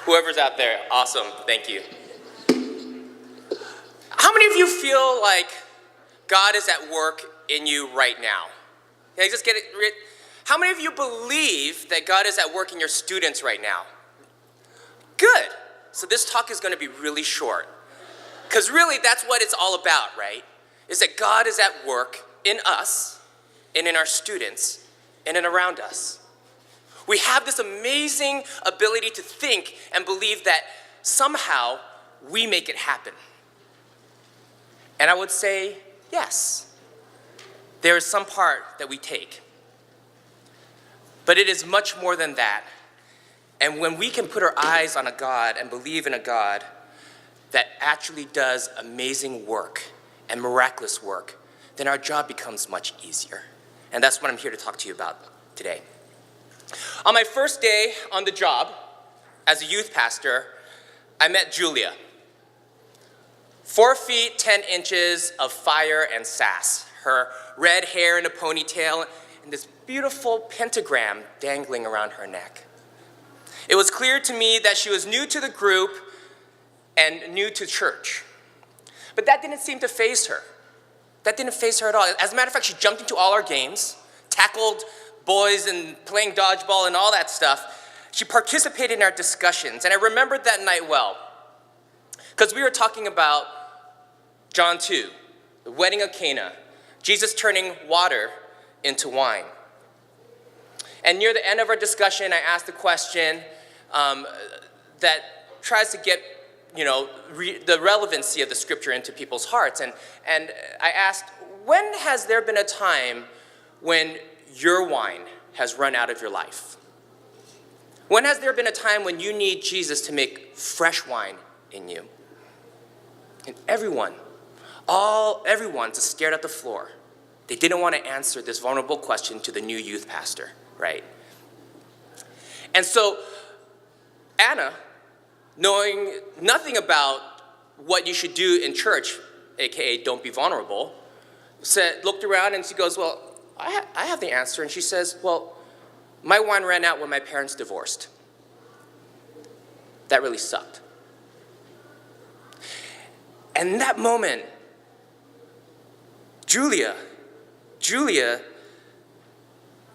Whoever's out there, awesome, thank you. How many of you feel like God is at work in you right now? Can I just get it? How many of you believe that God is at work in your students right now? Good. So this talk is going to be really short. Because really, that's what it's all about, right? Is that God is at work in us and in our students and in around us. We have this amazing ability to think and believe that somehow we make it happen. And I would say, yes, there is some part that we take. But it is much more than that. And when we can put our eyes on a God and believe in a God that actually does amazing work and miraculous work, then our job becomes much easier. And that's what I'm here to talk to you about today. On my first day on the job as a youth pastor, I met Julia. 4 feet, 10 inches of fire and sass. Her red hair in a ponytail and this beautiful pentagram dangling around her neck. It was clear to me that she was new to the group and new to church. But that didn't seem to faze her. That didn't faze her at all. As a matter of fact, she jumped into all our games, tackled boys and playing dodgeball and all that stuff. She participated in our discussions, and I remembered that night well. Because we were talking about John 2, the wedding of Cana, Jesus turning water into wine. And near the end of our discussion, I asked a question that tries to get the relevancy of the scripture into people's hearts. And I asked, when has there been a time when your wine has run out of your life? When has there been a time when you need Jesus to make fresh wine in you? And everyone just stared at the floor. They didn't want to answer this vulnerable question to the new youth pastor, right? And so Anna, knowing nothing about what you should do in church, aka don't be vulnerable, looked around and she goes, well, I have the answer. And she says, well, my wine ran out when my parents divorced. That really sucked. And in that moment, Julia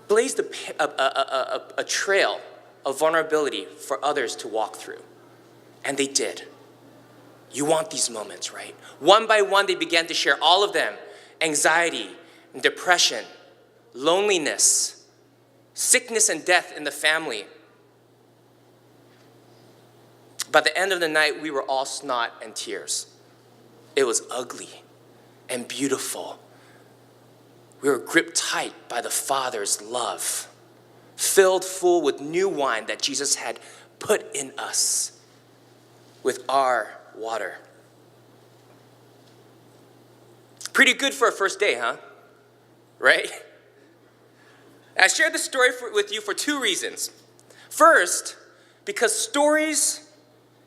blazed a trail of vulnerability for others to walk through. And they did. You want these moments, right? One by one, they began to share all of them. Anxiety, depression, loneliness, sickness and death in the family. By the end of the night, we were all snot and tears. It was ugly and beautiful. We were gripped tight by the Father's love, filled full with new wine that Jesus had put in us with our water. Pretty good for a first day, huh? Right? I shared this story with you for 2 reasons. First, because stories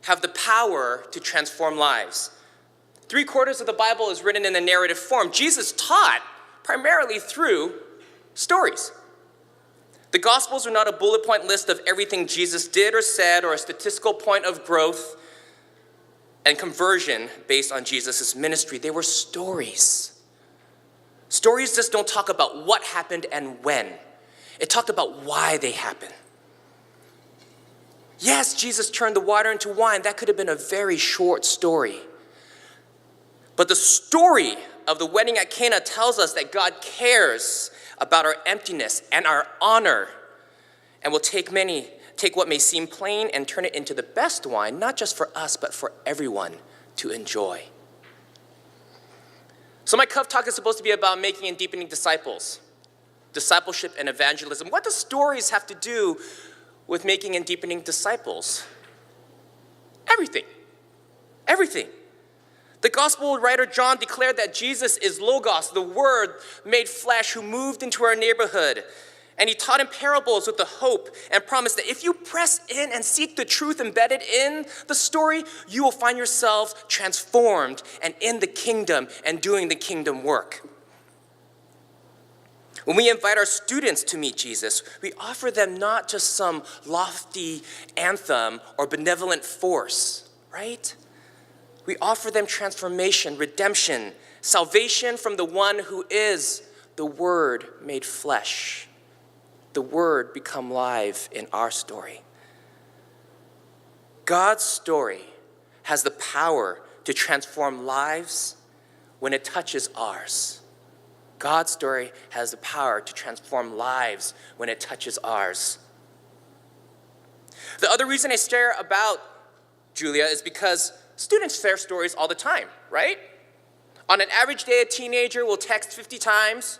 have the power to transform lives. 3/4 of the Bible is written in a narrative form. Jesus taught primarily through stories. The Gospels are not a bullet point list of everything Jesus did or said or a statistical point of growth and conversion based on Jesus' ministry. They were stories. Stories just don't talk about what happened and when. It talked about why they happened. Yes, Jesus turned the water into wine. That could have been a very short story. But the story of the wedding at Cana tells us that God cares about our emptiness and our honor and will take what may seem plain and turn it into the best wine, not just for us, but for everyone to enjoy. So my CovTalk is supposed to be about making and deepening disciples, discipleship and evangelism. What do stories have to do with making and deepening disciples? Everything. Everything. The gospel writer John declared that Jesus is Logos, the Word made flesh who moved into our neighborhood. And he taught in parables with the hope and promise that if you press in and seek the truth embedded in the story, you will find yourselves transformed and in the kingdom and doing the kingdom work. When we invite our students to meet Jesus, we offer them not just some lofty anthem or benevolent force, right? We offer them transformation, redemption, salvation from the one who is the Word made flesh, the Word become live in our story. God's story has the power to transform lives when it touches ours. God's story has the power to transform lives when it touches ours. The other reason I share about Julia is because students share stories all the time, right? On an average day, a teenager will text 50 times,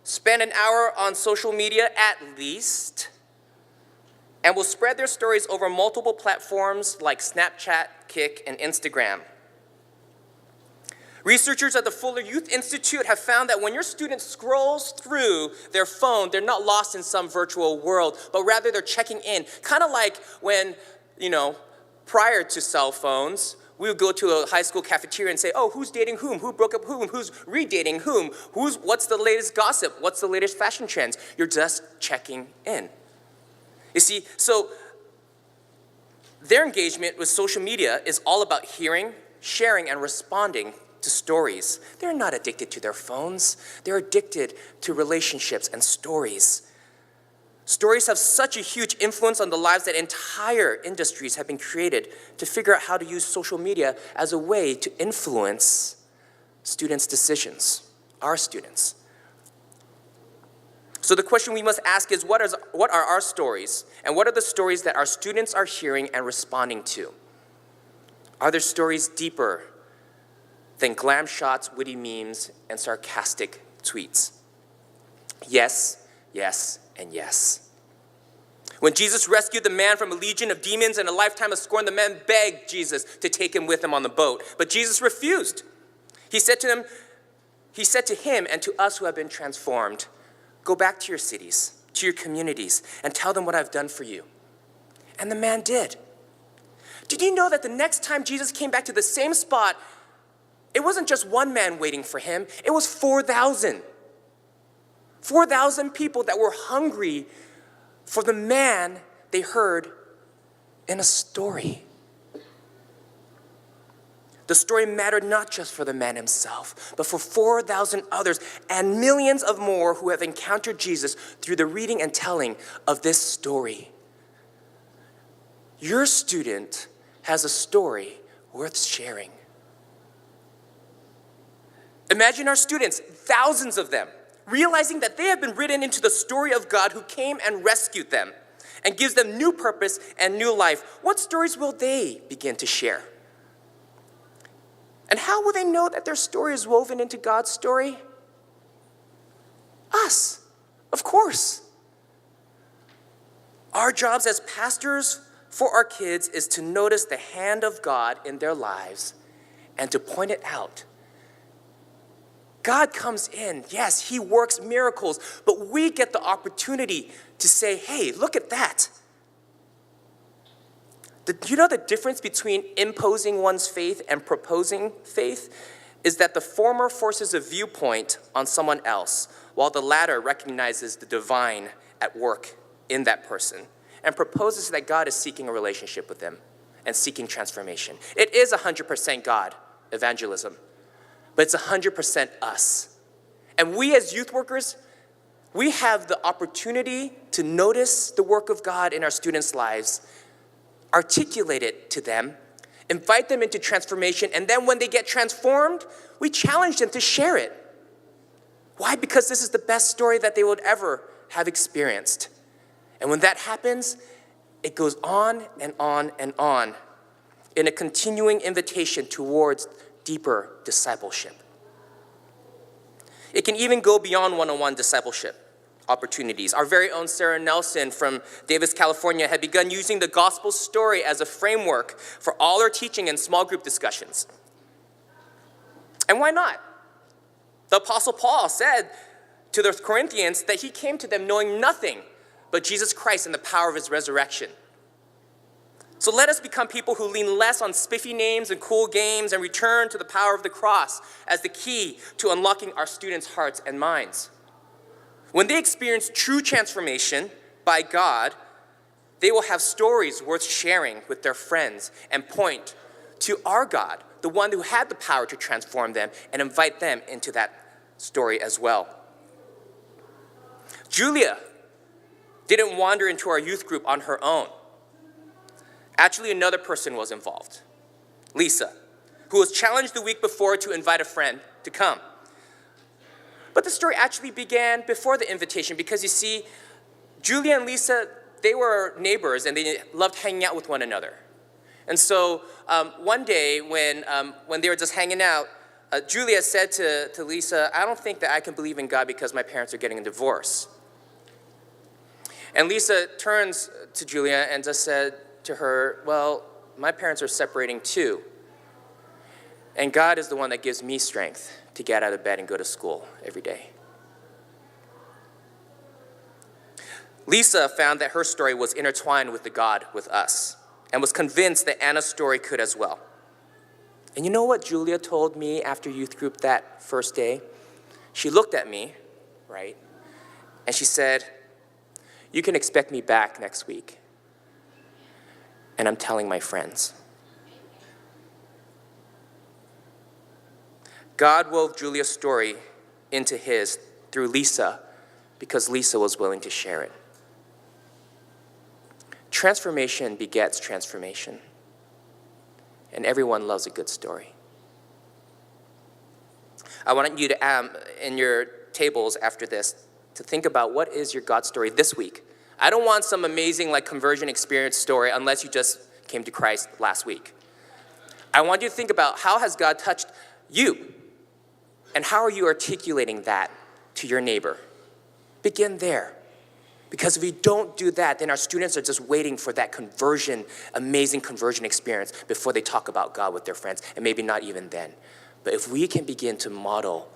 spend an hour on social media at least, and will spread their stories over multiple platforms like Snapchat, Kik, and Instagram. Researchers at the Fuller Youth Institute have found that when your student scrolls through their phone, they're not lost in some virtual world, but rather they're checking in. Kind of like when, prior to cell phones, we would go to a high school cafeteria and say, oh, who's dating whom? Who broke up whom? Who's redating whom? What's the latest gossip? What's the latest fashion trends? You're just checking in. You see, so their engagement with social media is all about hearing, sharing, and responding to stories. They're not addicted to their phones. They're addicted to relationships and stories. Stories have such a huge influence on the lives that entire industries have been created to figure out how to use social media as a way to influence students' decisions, our students. So the question we must ask is, what are our stories? And what are the stories that our students are hearing and responding to? Are their stories deeper than glam shots, witty memes, and sarcastic tweets? Yes, yes, and yes. When Jesus rescued the man from a legion of demons and a lifetime of scorn, the man begged Jesus to take him with him on the boat. But Jesus refused. He said to him and to us who have been transformed, go back to your cities, to your communities, and tell them what I've done for you. And the man did. Did you know that the next time Jesus came back to the same spot, it wasn't just one man waiting for him, it was 4,000. 4,000 people that were hungry for the man they heard in a story. The story mattered not just for the man himself, but for 4,000 others and millions of more who have encountered Jesus through the reading and telling of this story. Your student has a story worth sharing. Imagine our students, thousands of them, realizing that they have been written into the story of God who came and rescued them and gives them new purpose and new life. What stories will they begin to share? And how will they know that their story is woven into God's story? Us, of course. Our jobs as pastors for our kids is to notice the hand of God in their lives and to point it out. God comes in, yes, he works miracles, but we get the opportunity to say, hey, look at that. Do you know the difference between imposing one's faith and proposing faith is that the former forces a viewpoint on someone else, while the latter recognizes the divine at work in that person and proposes that God is seeking a relationship with them and seeking transformation. It is 100% God, evangelism, but it's 100% us. And we as youth workers, we have the opportunity to notice the work of God in our students' lives, articulate it to them, invite them into transformation, and then when they get transformed, we challenge them to share it. Why? Because this is the best story that they would ever have experienced. And when that happens, it goes on and on and on in a continuing invitation towards deeper discipleship. It can even go beyond one-on-one discipleship opportunities. Our very own Sarah Nelson from Davis, California, had begun using the gospel story as a framework for all her teaching and small group discussions. And why not? The Apostle Paul said to the Corinthians that he came to them knowing nothing but Jesus Christ and the power of his resurrection. So let us become people who lean less on spiffy names and cool games and return to the power of the cross as the key to unlocking our students' hearts and minds. When they experience true transformation by God, they will have stories worth sharing with their friends and point to our God, the one who had the power to transform them, and invite them into that story as well. Julia didn't wander into our youth group on her own. Actually, another person was involved, Lisa, who was challenged the week before to invite a friend to come. But the story actually began before the invitation because, you see, Julia and Lisa, they were neighbors and they loved hanging out with one another. And so one day when they were just hanging out, Julia said to Lisa, "I don't think that I can believe in God because my parents are getting a divorce." And Lisa turns to Julia and just said to her, "Well, my parents are separating too. And God is the one that gives me strength to get out of bed and go to school every day." Lisa found that her story was intertwined with the God with us and was convinced that Anna's story could as well. And you know what Julia told me after youth group that first day? She looked at me, right, and she said, "You can expect me back next week." And I'm telling my friends. God wove Julia's story into his through Lisa because Lisa was willing to share it. Transformation begets transformation. And everyone loves a good story. I want you to, in your tables after this, to think about what is your God story this week. I don't want some amazing conversion experience story unless you just came to Christ last week. I want you to think about how has God touched you? And how are you articulating that to your neighbor? Begin there. Because if we don't do that, then our students are just waiting for that amazing conversion experience before they talk about God with their friends, and maybe not even then. But if we can begin to model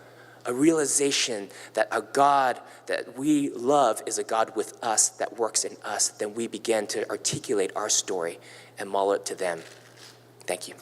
a realization that a God that we love is a God with us, that works in us, then we begin to articulate our story and model it to them. Thank you.